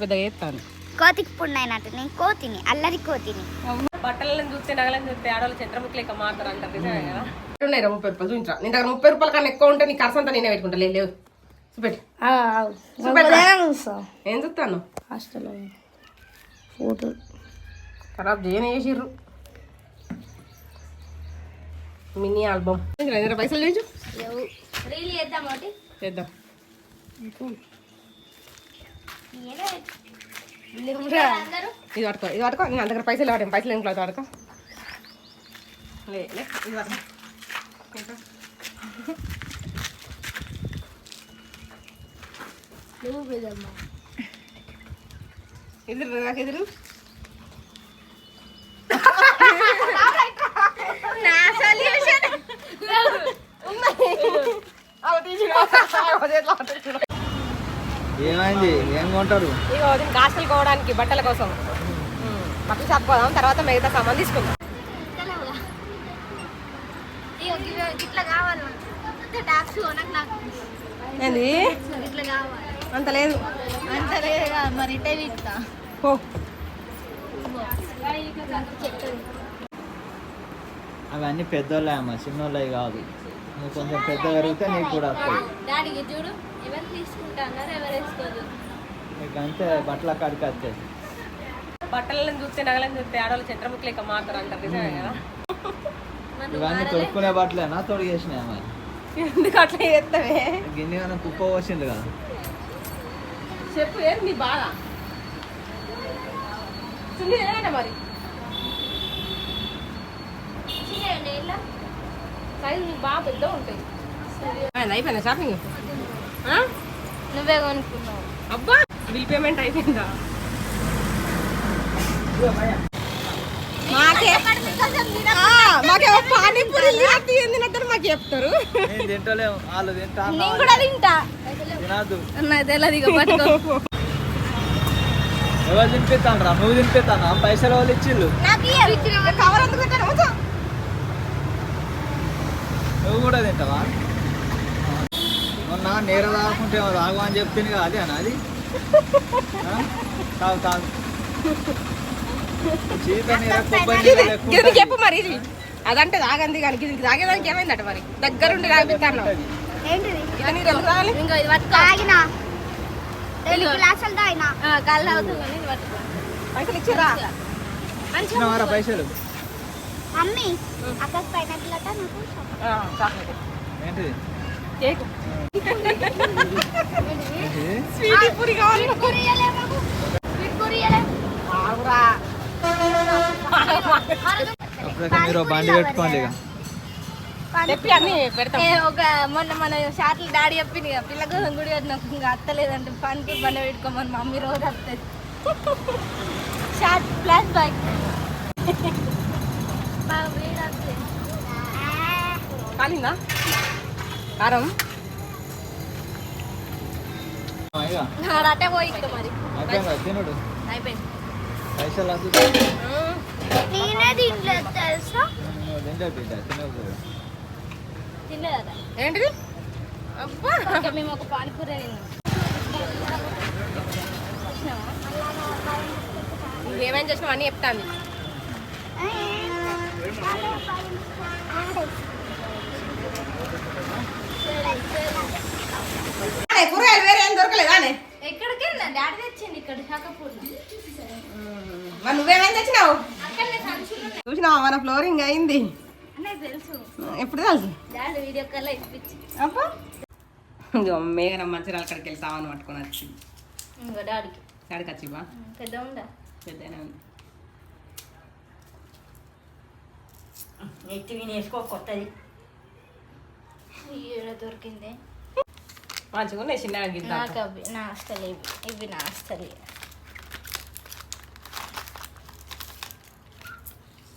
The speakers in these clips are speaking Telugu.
పెద్దగా చేస్తాను కోతికి పుణ్యనట్టు నేను కోతిని అల్లరి కోతిని. బట్టలను చూస్తే నగలను చూస్తే ఆడవాళ్ళు చంద్రముఖి లెక్క మారుతారు అంటారు నిజమే కదా. 30 రూపాయలు చూపించా నీ దగ్గర 30 రూపాయల కన్నా ఎక్కువ ఉంటే నీ ఖర్చు అంతా నేనే పెట్టుకుంటా. లేవు చూపెట్టి ఏం చూస్తాను హాస్టల్ ఫోటో ఖరాబ్ చేయని చేసిర్రు. మినీ ఆల్బమ్ పైసలు చేయించు రీల్ చేద్దాం ఒకటి చేద్దాం. ఇది పట్టుకో ఇది పట్టుకో. నేను దగ్గర పైసలు వాడాను. పైసలు ఏం పట్టుకో. ఇది పట్టుకో. ఎదురు నాకు ఎదురు ఏమైంది? ఏం కొంటారు? ఇక హాస్టల్ పోవడానికి బట్టల కోసం బట్టలు షాప్ పోదాం. తర్వాత మిగతా సామాన్ తీసుకుందాం. ఏంది అంత లేదు మరి పో. అవన్నీ పెద్దోళ్ళే అమ్మ, చిన్నోళ్ళవి కాదు. నువ్వు కొంచెం పెద్ద పెరిగితే నీకు కూడా వస్తాయి. చూడు ఎవరు తీసుకుంటున్నారు ఎవరు వేసుకోదు. నీకు అంతే బట్టల కాడికి వస్తాయి. బట్టలను చూస్తే నగలను చూస్తే ఆడవాళ్ళు చంద్రముఖి లెక్క మారుతారు అంటారు నిజమే కదా. ఇవన్నీ తొడుక్కునే బట్టలేనా తొడిగేసినాయి అమ్మ? ఎందుకు అట్లా చేస్తావే? గిన్నె కానీ కుప్ప పోసింది కదా. చెప్పు ఏం నీ బాధ మరి సైజు నీకు బాగా పెద్ద ఉంటాయి. అయిపోయిందా షాపింగ్? నువ్వే కొనుక్కున్నావు. అబ్బా బిల్ పేమెంట్ అయిపోయిందా? మాకేమో పానీపూరి తినద్దని మాకు చెప్తారు. నేను తింటలేము, వాళ్ళు తింటా. నేను కూడా తింటా. తినద్దు. నాకు తెలియదు. ఇక పట్టుకో. ఎవరు తినిపిస్తాను రా? నువ్వు తినిపిస్తాను. పైసలు వాళ్ళు ఇచ్చిళ్ళు. కవర్ ఎందుకు పెట్టాను? నువ్వు కూడా తింటావా? మొన్న నేర తాగుకుంటే తాగు అని చెప్తుంది కదా, అదేనా అది? తాగు తాగు. చెప్పు మరి. ఇది అదంటే తాగంది కానీ దీనికి తాగేదానికి ఏమైందట మరి? దగ్గరుండి తాగిస్తాను. పైసలు ఇచ్చిరా? ఇచ్చినవారా పైసలు? మమ్మీ అక్కకి పైనాపిల్ అట నాకు చాక్లెట్ ఏంటిది? కేక్ ఏంటిది? స్వీట్ పూరి కావాలి. అప్పుడైతే మీరు బండి పెట్టుకోండి ఇక. చెప్పి అన్ని పెడతాం. ఒక మొన్న మన షార్ట్లు డాడీ చెప్పింది ఇక పిల్ల కోసం గుడి నాకు ఇంకా అత్తలేదంటే పనికి బండి పెట్టుకోమని మమ్మీ రోజు వస్తుంది. షార్ట్ ప్లస్ బైక్ బాగా వేడి వస్తుంది. కాలిందా కారం? ఇక అటే పోయి ఇంకా మరి అయిపోయిందా తినుడు? అయిపోయింది. పైసలు వద్దు. నేనే తినలేదు తెలుసా. తింటా తింటా తినకపోదు. తినలేదా? ఏంటిది? అబ్బా ఇంకా మేము ఒక పానీపూరి తిన్నాం. నువ్వేమేం చేసినావు అని చెప్తాను. కూరగాయలు వేరే ఏం దొరకలేదా? ఎక్కడికి డాడీ తెచ్చింది ఇక్కడ షాకాపూర్. మరి నువ్వేమేం తెచ్చినావు? చూసినావా మన ఫ్లోరింగ్ అయింది. తెలుసు. ఎప్పుడు తెలుసు? డాడీ వీడియో కాల్ ఇప్పించి అబ్బా మేఘన మంచిరాలు అక్కడికి వెళ్ళి సామాను పట్టుకొని వచ్చి ఇంకా డాడీకి డాడీకి వచ్చివా? పెద్ద ఉందా? పెద్దనే ఉంది. నెత్తి వేసుకో కొత్తది దొరికింది. మంచిగా ఉన్నాయి చిన్న నాకు అవి నా అస్తలు ఇవి నా అస్తలు.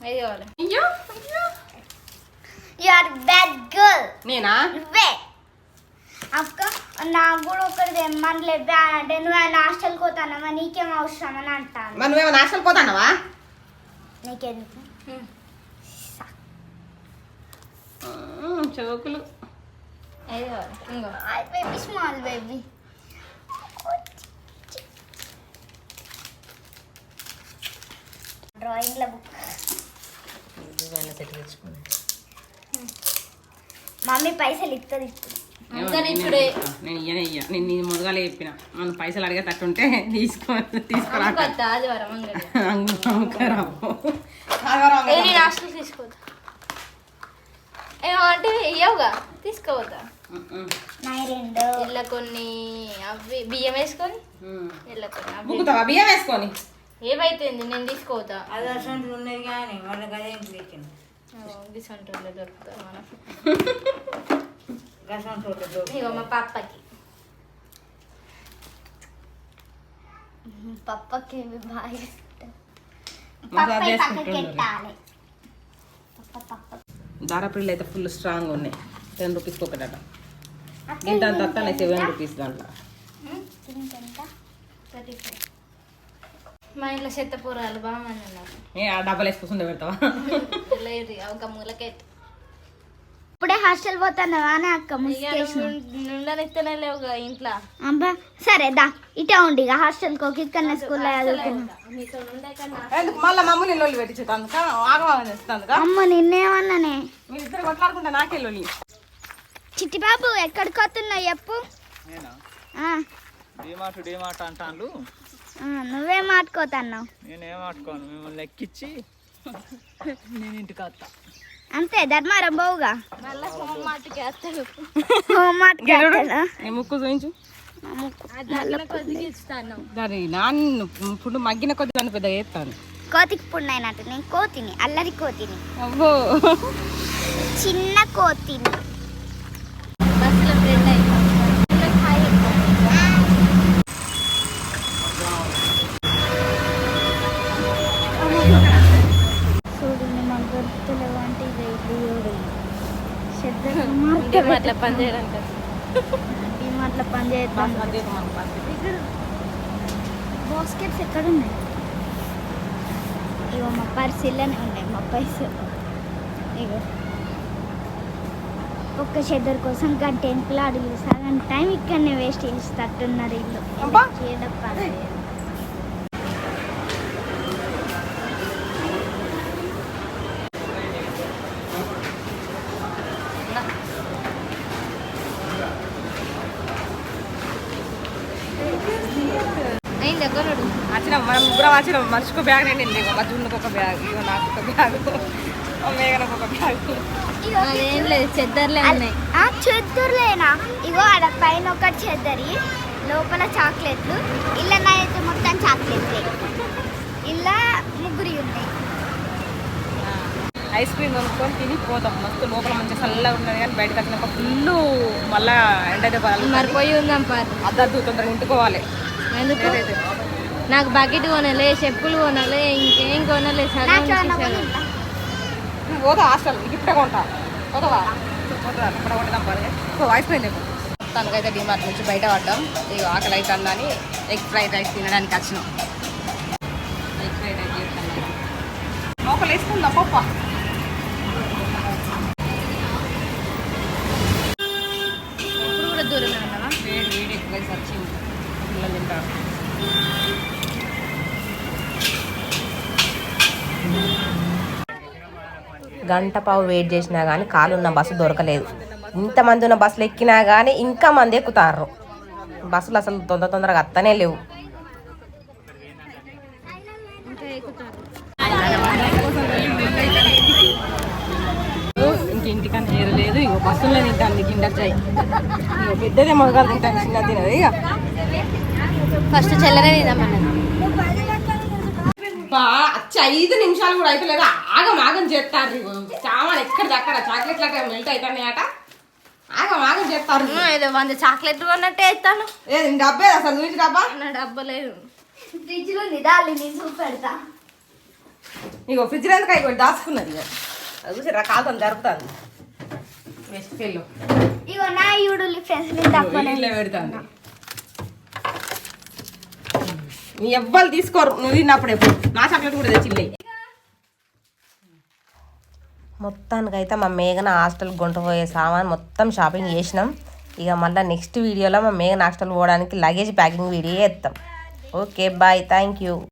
ఏది కావాలి? నేనా? నువ్వే అక్క నాకు కూడా ఒకటి తెమ్మని లేవా అంటే నువ్వు ఆయన హాస్టల్కి పోతానమ్మా నీకేం అవసరం అని అంటాను. మరి నువ్వేమో హాస్టల్ పోతానవా? నీకెందుకు చోకులు? బేబీ స్మాల్ బేబీ డ్రాయింగ్ల బుక్. సెట్ తెచ్చుకోండి. మమ్మీ పైసలు ఇస్తుంది ఇప్పుడు. నేను ఇయ్య నేను ముందుగానే చెప్పిన మనం పైసలు అడిగేటట్టుంటే తీసుకురా ఏమంటే ఇయ్యవుగా తీసుకోవద్దా రెండు కొన్ని అవి బియ్యం వేసుకొని బుక్కుతావా బియ్యం వేసుకొని ఏమైతుంది నేను తీసుకోవద్దా అది అసలు ఉన్నది కానీ వాళ్ళ గదేం తెచ్చింది గిసంటోళ్ళే దొరుకుతారు మనం గసం చూడదు ఇగో మా పాపకి పప్పకి బాగా ఇష్టం. మసాజ్ పప్ప ఈ చేసుకుంటుండ్రు. పక్కకి ఎట్టాలి. పప్ప దారాపిల్లు అయితే ఫుల్ స్ట్రాంగ్ ఉన్నాయి. 10 రూపీస్కి ఒకటట. ఇంత అంత 7 రూపీస్ దాంట్లో. మా ఇంట్లో చెత్తపూరాలు బాగా మంది ఉన్నారు ఏ ఆ డబ్బాలు వేసుకుంటే పెడతావా? లేదు ఒక మూలకైతే ఇప్పుడే హాస్టల్ పోతాను అని అక్క ముసుకేసిన నుండనిస్తేనే లేవుగా ఇంట్లో అబ్బా సరే దా ఇటే ఉండి ఇక హాస్టల్కి ఒక ఇక్కడ స్కూల్లో చదువుకున్నా. మీతో ఉండే కన్నా ఎందుకు మళ్ళీ మమ్మల్ని లొల్లి పెట్టించుతాను ఆగమాగం చేస్తాను అమ్మ నిన్నేమన్నానే. మీరు ఇద్దరు కొట్లాడుకుంటా నాకే లొల్లి. చిట్టి బాబు ఎక్కడికి వస్తున్నావు చెప్పు. నేనా ఆ, డీమార్ట్ అంటాను. నువ్వే మాట్లాడుకోతున్నావు నేనేం ఆడుకోను, మిమ్మల్ని ఎక్కిచ్చి నేను ఇంటికి వస్తా. అంతే ధర్మారం బావుగా మళ్ళీ హోంమార్ట్కి వేస్తాను నీ ముక్కు చూపించు. కొద్దిగా ఇస్తాను దాని నాన్న ఇప్పుడు మగ్గిన కొద్ది దాన్ని పెద్దగా చేస్తాను. కోతికి పుండైనట్టు నేను కోతిని, అల్లరి కోతిని, అబ్బో చిన్న కోతిని. బస్సులో ఫ్రెండ్ అయిపోయింది చూడు మాకు దొరుకుతలేవు అంటే అట్లా పని చేయడానికి డిమార్ట్లో పని చేస్తాం. బాస్కెట్స్ ఎక్కడున్నాయి? ఇగో మా పర్సిల్లోనే ఉన్నాయి మా పైసలు. ఇగో ఒక్క చెద్దరు కోసం గంట ఎంపులు అడుగులు సగం టైం ఇక్కడనే వేస్ట్ చేసేటట్టున్నారు ఇల్లు. అబ్బా. చేయడం పని లేదు. అయింది ఎక్కడు వచ్చినాం మనం ముగ్గురం వచ్చినాం. మనిషికి బ్యాగ్ నిండింది. మా జున్నుకు ఒక బ్యాగ్, ఇగో నాకు ఒక బ్యాగ్, మేఘనకు ఒక బ్యాగ్. ఏం లేదు చెద్దర్లే ఉన్నాయి చెద్దరులేనా? ఇగో ఆడ పైన ఒకటి చెద్దరి, లోపల చాక్లెట్లు, ఇలా అయితే మొత్తం చాక్లెట్లే. ఇలా ముగ్గురి ఉన్నాయి. ఐస్ క్రీమ్ కొనుక్కొని తిని పోతాం. మస్తు లోపల మంచిగా చల్లగా ఉన్నది కానీ బయటకు వచ్చినాక ఫుల్ మళ్ళా ఎండైతే మరిపోయి ఉందాం పారు అద్దద్దు తొందరగా ఇంటుకోవాలి. ఎందుకు నాకు బకెట్ కొనలే, చెప్పులు కొనలే, ఇంకేం కొనలే. నువ్వు పోతా హాస్టల్ ఇప్పుడే కొంటా పోతావా? పోతా ఇప్పుడే కొంటాం పని. ఐస్ క్రీమ్ చెప్పు. తనకైతే డిమార్ట్ నుంచి బయట పడ్డాం. ఇక ఆకలి అయితే అందని ఎగ్ ఫ్రైడ్ రైస్ తినడానికి వచ్చినాం. ఎగ్ ఫ్రైడ్ రైస్ చేస్తాను. లోపల వేసుకుందా పప్ప. ఇప్పుడు కూడా దూరమే ఉన్నావా? వేడి వేడి ఎగ్ రైస్ వచ్చింది. పిల్లలు తింటారు. గంట పావు వెయిట్ చేసినా కానీ కాలున్న బస్సు దొరకలేదు. ఇంతమంది ఉన్న బస్సులు ఎక్కినా కానీ ఇంకా మంది ఎక్కుతారు. బస్సులు అసలు తొందరగా అత్తనే లేవు. ఇంటికన్నా చేరలేదు. ఇక బస్సులో తింటాను కిండర్ చాయ్. ఇక పెద్దదే మొదలు తింటాను, చిన్న తినదు. ఇక ఫస్ట్ చెల్లరే తిందామన్నది. వచ్చి 5 నిమిషాలు కూడా అయితే లేదా ఆగం చేస్తారు. చామాన్ ఎక్కడ దక్కడ చాక్లెట్లు అక్కడ మెల్ట్ అవుతాయి. ఆగం చేస్తారు. ఏదో 100 చాక్లెట్లు కొన్నట్టే ఇస్తాను. ఏది డబ్బే అసలు చూసి డబ్బా. నా డబ్బా లేదు. ఫ్రిడ్జ్ లో నిదాలి నేను చూపెడతా. ఇగో ఫ్రిడ్జ్ ఎందుకు అయిపోయి దాచుకున్నది. ఇక అది చూసి రకాలతో జరుపుతుంది. నెక్స్ట్ ఫెయిల్ ఇగో నా యూడులి ఫ్రెండ్స్ నేను తక్కువ ఇట్లా పెడతాను. నీ ఎవ్వరు తీసుకోరు నువ్వు తిన్నప్పుడు. ఎప్పుడు నా చాక్లెట్ కూడా తెచ్చిల్లే. మొత్తానికైతే మా మేఘన హాస్టల్ గుంట పోయే సామాన్ మొత్తం షాపింగ్ చేసినాం. ఇక మళ్ళీ నెక్స్ట్ వీడియోలో మా మేఘన హాస్టల్ పోవడానికి లగేజ్ ప్యాకింగ్ వీడియో చేస్తాం. Okay bye, thank you.